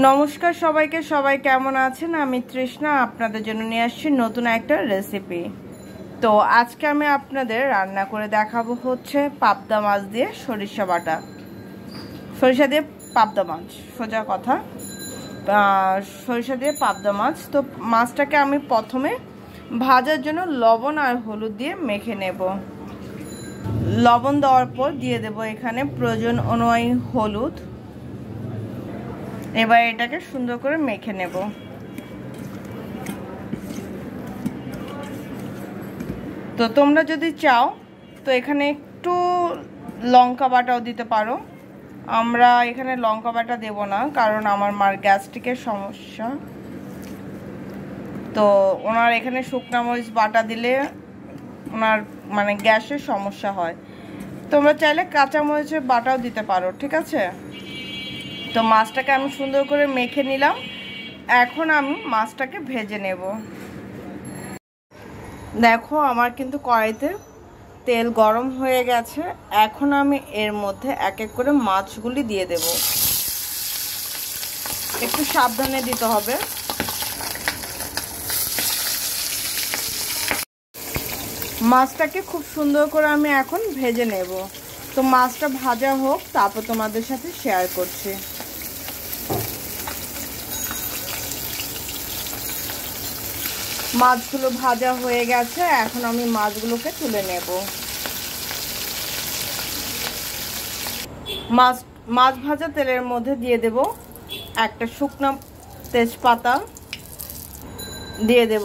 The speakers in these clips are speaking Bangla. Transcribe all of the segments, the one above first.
নমস্কার সবাইকে, সবাই কেমন আছেন? আমি তৃষ্ণা আপনাদের জন্য নিয়ে আসছি নতুন একটা রেসিপি। তো আজকে আমি আপনাদের রান্না করে দেখাবো হচ্ছে পাবদা মাছ দিয়ে সরিষা বাটা, সরিষা দিয়ে পাবদা মাছ, সোজা কথা সরিষা দিয়ে পাবদা মাছ। তো মাছটাকে আমি প্রথমে ভাজার জন্য লবণ আর হলুদ দিয়ে মেখে নেব। লবণ দেওয়ার পর দিয়ে দেব এখানে প্রয়োজন অনুযায়ী হলুদ। এবার এটাকে সুন্দর করে মেখে নেব। তো তোমরা যদি চাও তো এখানে একটু লঙ্কা বাটাও দিতে পারো। আমরা এখানে লঙ্কা বাটা দেব না, কারণ আমার মার গ্যাস্ট্রিকের সমস্যা। তো ওনার এখানে শুকনো মরিচ বাটা দিলে ওনার মানে গ্যাসের সমস্যা হয়। তোমরা চাইলে কাঁচা মরিচের বাটাও দিতে পারো, ঠিক আছে? তো মাছটাকে আমি সুন্দর করে মেখে নিলাম। এখন আমি মাছটাকে ভেজে নেব। দেখো আমার কিন্তু কড়াইতে তেল গরম হয়ে গেছে। এখন আমি এর মধ্যে এক এক করে মাছগুলি দিয়ে দেব। একটু সাবধানে দিতে হবে। মাছটাকে খুব সুন্দর করে আমি এখন ভেজে নেব। তো মাছটা ভাজা হোক, তারপর তোমাদের সাথে শেয়ার করছি। মাছগুলো ভাজা হয়ে গেছে, এখন আমি মাছগুলোকে তুলে নেব। মাছ ভাজা তেলের মধ্যে দিয়ে দেব একটা শুকনো তেজপাতা, দিয়ে দেব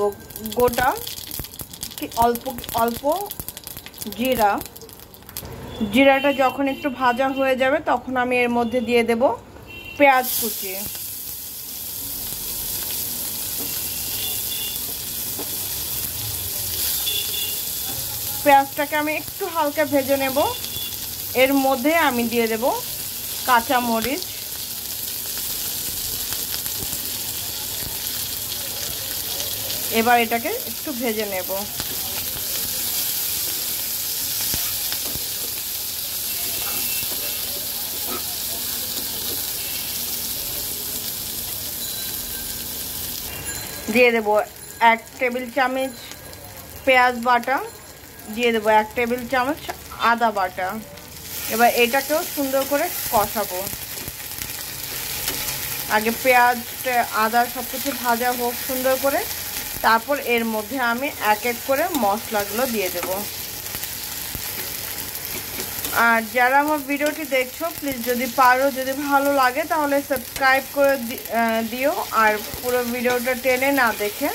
গোটা অল্প অল্প জিরা। জিরাটা যখন একটু ভাজা হয়ে যাবে তখন আমি এর মধ্যে দিয়ে দেব পেঁয়াজ কুচি। পেঁয়াজটাকে আমি একটু হালকা ভেজে নেব। এর মধ্যে আমি দিয়ে দেব কাঁচা মরিচ, এবার এটাকে একটু ভেজে নেব। দিয়ে দেব 1 টেবিল চামচ পেঁয়াজ বাটা, দিয়ে দেবো 1 টেবিল চামচ আদা বাটা। এবার এটাকেও সুন্দর করে কষাবো। আগে পেঁয়াজ আদা সব কিছু ভাজা হোক সুন্দর করে, তারপর এর মধ্যে আমি এক এক করে মশলাগুলো দিয়ে দেব। আর যারা আমার ভিডিওটি দেখছো, প্লিজ যদি পারো, যদি ভালো লাগে তাহলে সাবস্ক্রাইব করে দিও। আর পুরো ভিডিওটা টেনে না দেখে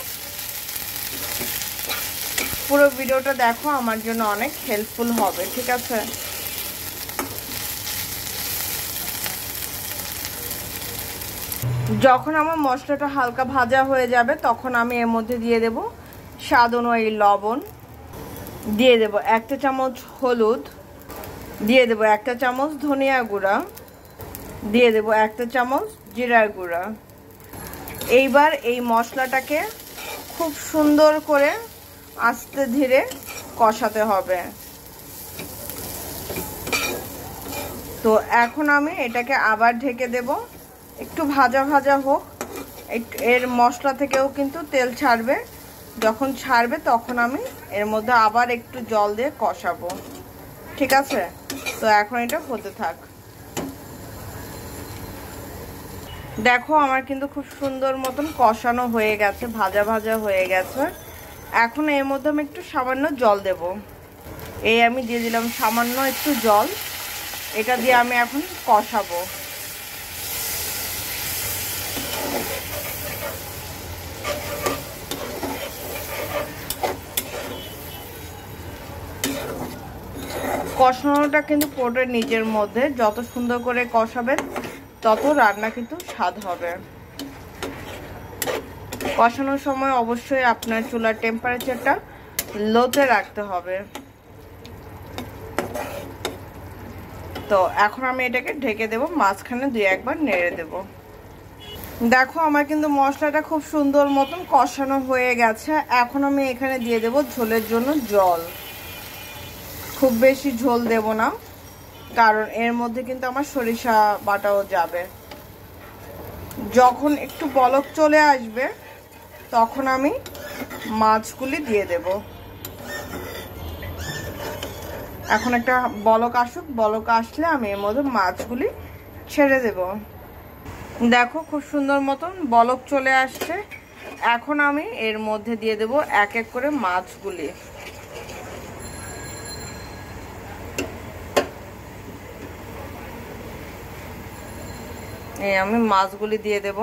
পুরো ভিডিওটা দেখো, আমার জন্য অনেক হেল্পফুল হবে, ঠিক আছে? যখন আমার মশলাটা হালকা ভাজা হয়ে যাবে তখন আমি এর মধ্যে দিয়ে দেব স্বাদ অনুযায়ী লবণ, দিয়ে দেব 1 চামচ হলুদ, দিয়ে দেব 1 চামচ ধনিয়া গুঁড়া, দিয়ে দেব 1 চামচ জিরার গুঁড়া। এইবার এই মশলাটাকে খুব সুন্দর করে আস্তে ধীরে কষাতে হবে। তো এখন আমি এটাকে আবার ঢেকে দেব, একটু ভাজা ভাজা হোক। এর মশলা থেকেও কিন্তু তেল ছাড়বে। যখন ছাড়বে তখন আমি এর মধ্যে আবার একটু জল দিয়ে কষাবো, ঠিক আছে? তো এখন এটা হতে থাক। দেখো আমার কিন্তু খুব সুন্দর মতন কষানো হয়ে গেছে, ভাজা ভাজা হয়ে গেছে। এখন এর মধ্যে আমি একটু সামান্য জল দেব। এই আমি দিয়ে দিলাম সামান্য একটু জল। এটা দিয়ে আমি এখন কষাবো। কষানোটা কিন্তু পুরোটা নিজের মধ্যে, যত সুন্দর করে কষাবেন তত রান্না কিন্তু স্বাদ হবে। কষানোর সময় অবশ্যই আপনার চুলার টেম্পারেচারটা লোতে রাখতে হবে। তো এখন আমি এটাকে ঢেকে দেব, মাঝখানে 2-1 বার নেড়ে দেব। দেখো আমার কিন্তু মশলাটা খুব সুন্দর মতন কষানো হয়ে গেছে। এখন আমি এখানে দিয়ে দেব ঝোলের জন্য জল। খুব বেশি ঝোল দেব না, কারণ এর মধ্যে কিন্তু আমার সরিষা বাটাও যাবে। যখন একটু বলক চলে আসবে তখন আমি মাছগুলি দিয়ে দেব। এখন একটা বলক আসুক, বলক আসলে আমি এর মধ্যে মাছগুলি ছেড়ে দেব। দেখো খুব সুন্দর মতন বলক চলে আসছে। এখন আমি এর মধ্যে দিয়ে দেব এক এক করে মাছগুলি। আমি মাছগুলি দিয়ে দেব।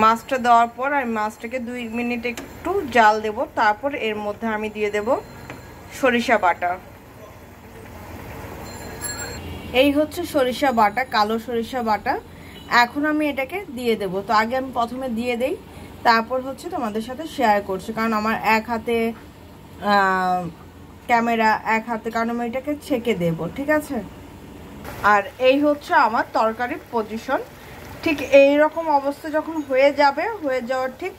মাছটা দেওয়ার পর আমি মাছটাকে 2 মিনিট একটু জাল দেব। তারপর এর মধ্যে আমি দিয়ে দেব সরিষা বাটা। এই হচ্ছে সরিষা বাটা, কালো সরিষা বাটা। এখন আমি এটাকে দিয়ে দেব। তো আগে আমি প্রথমে দিয়ে দেই, তারপর হচ্ছে তোমাদের সাথে শেয়ার করছি, কারণ আমার এক হাতে ক্যামেরা, এক হাতে, কারণ আমি এটাকে ছেঁকে দেব। ঠিক আছে। আর এই হচ্ছে আমার তরকারির পজিশন। ঠিক এই রকম অবস্থা যখন হয়ে যাবে, হয়ে যাওয়ার ঠিক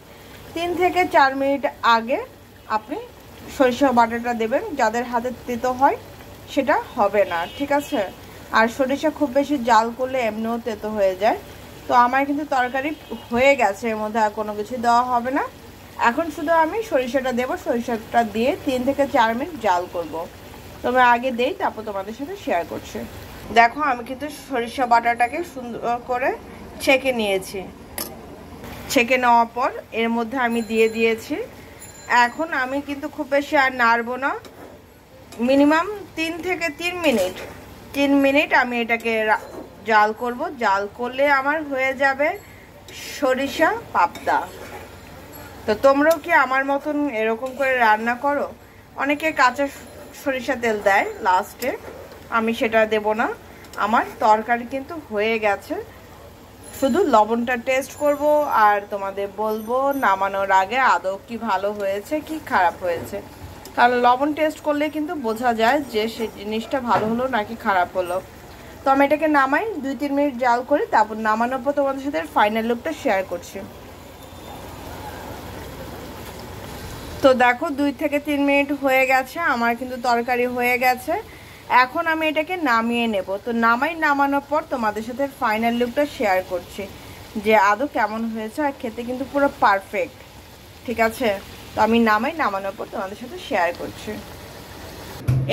3 থেকে 4 মিনিট আগে আপনি সরিষা বাটাটা দেবেন। যাদের হাতে তেতো হয় সেটা হবে না। ঠিক আছে। আর সরিষা খুব বেশি জাল করলে এমনিও তেতো হয়ে যায়। তো আমার কিন্তু তরকারি হয়ে গেছে, এর মধ্যে আর কোনো কিছু দেওয়া হবে না। এখন শুধু আমি সরিষাটা দেব। সরিষাটা দিয়ে 3 থেকে 4 মিনিট জাল করব। তবে আগে দেই, তারপর তোমাদের সাথে শেয়ার করছি। দেখো আমি কিন্তু সরিষা বাটাটাকে সুন্দর করে ছেঁকে নিয়েছি। ছেঁকে নেওয়ার পর এর মধ্যে আমি দিয়ে দিয়েছি। এখন আমি কিন্তু খুব বেশি আর নাড়বো না, মিনিমাম 3 থেকে 3 মিনিট আমি এটাকে জাল করব। জাল করলে আমার হয়ে যাবে সরিষা পাবদা। তো তোমরাও কি আমার মতন এরকম করে রান্না করো? অনেকে কাঁচা সরিষা তেল দেয় লাস্টে, আমি সেটা দেব না। আমার তরকারি কিন্তু হয়ে গেছে, শুধু লবণটা টেস্ট করব আর তোমাদের বলবো নামানোর আগে আদৌ কি ভালো হয়েছে কি খারাপ হয়েছে। কারণ লবণ টেস্ট করলে কিন্তু বোঝা যায় যে সেই জিনিসটা ভালো হলো নাকি খারাপ হলো। তো আমি এটাকে নামাই, 2-3 মিনিট জাল করি, তারপর নামানোর পর তোমাদের সাথে ফাইনাল লুকটা শেয়ার করছি। তো দেখো 2 থেকে 3 মিনিট হয়ে গেছে, আমার কিন্তু তরকারি হয়ে গেছে। এখন আমি এটাকে নামিয়ে নেব। তো নামানোর পর তোমাদের সাথে ফাইনাল লুকটা শেয়ার করছি যে আদৌ কেমন হয়েছে। আর খেতে কিন্তু পুরো পারফেক্ট। ঠিক আছে। তো আমি নামানোর পর তোমাদের সাথে শেয়ার করছি।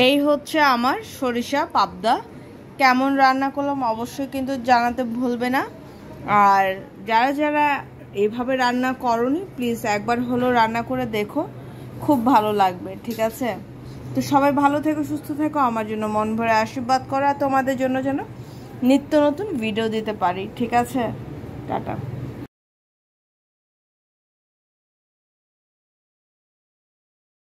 এই হচ্ছে আমার সরিষা পাবদা। কেমন রান্না করলাম অবশ্যই কিন্তু জানাতে ভুলবে না। আর যারা যারা এইভাবে রান্না করনি, প্লিজ একবার হলো রান্না করে দেখো, খুব ভালো লাগবে। ঠিক আছে। তো সবাই ভালো থেকো, সুস্থ থেকো, আমার জন্য মন ভরে আশীর্বাদ করো, আর তোমাদের জন্য যেন নিত্য নতুন ভিডিও দিতে পারি। ঠিক আছে। টাটা।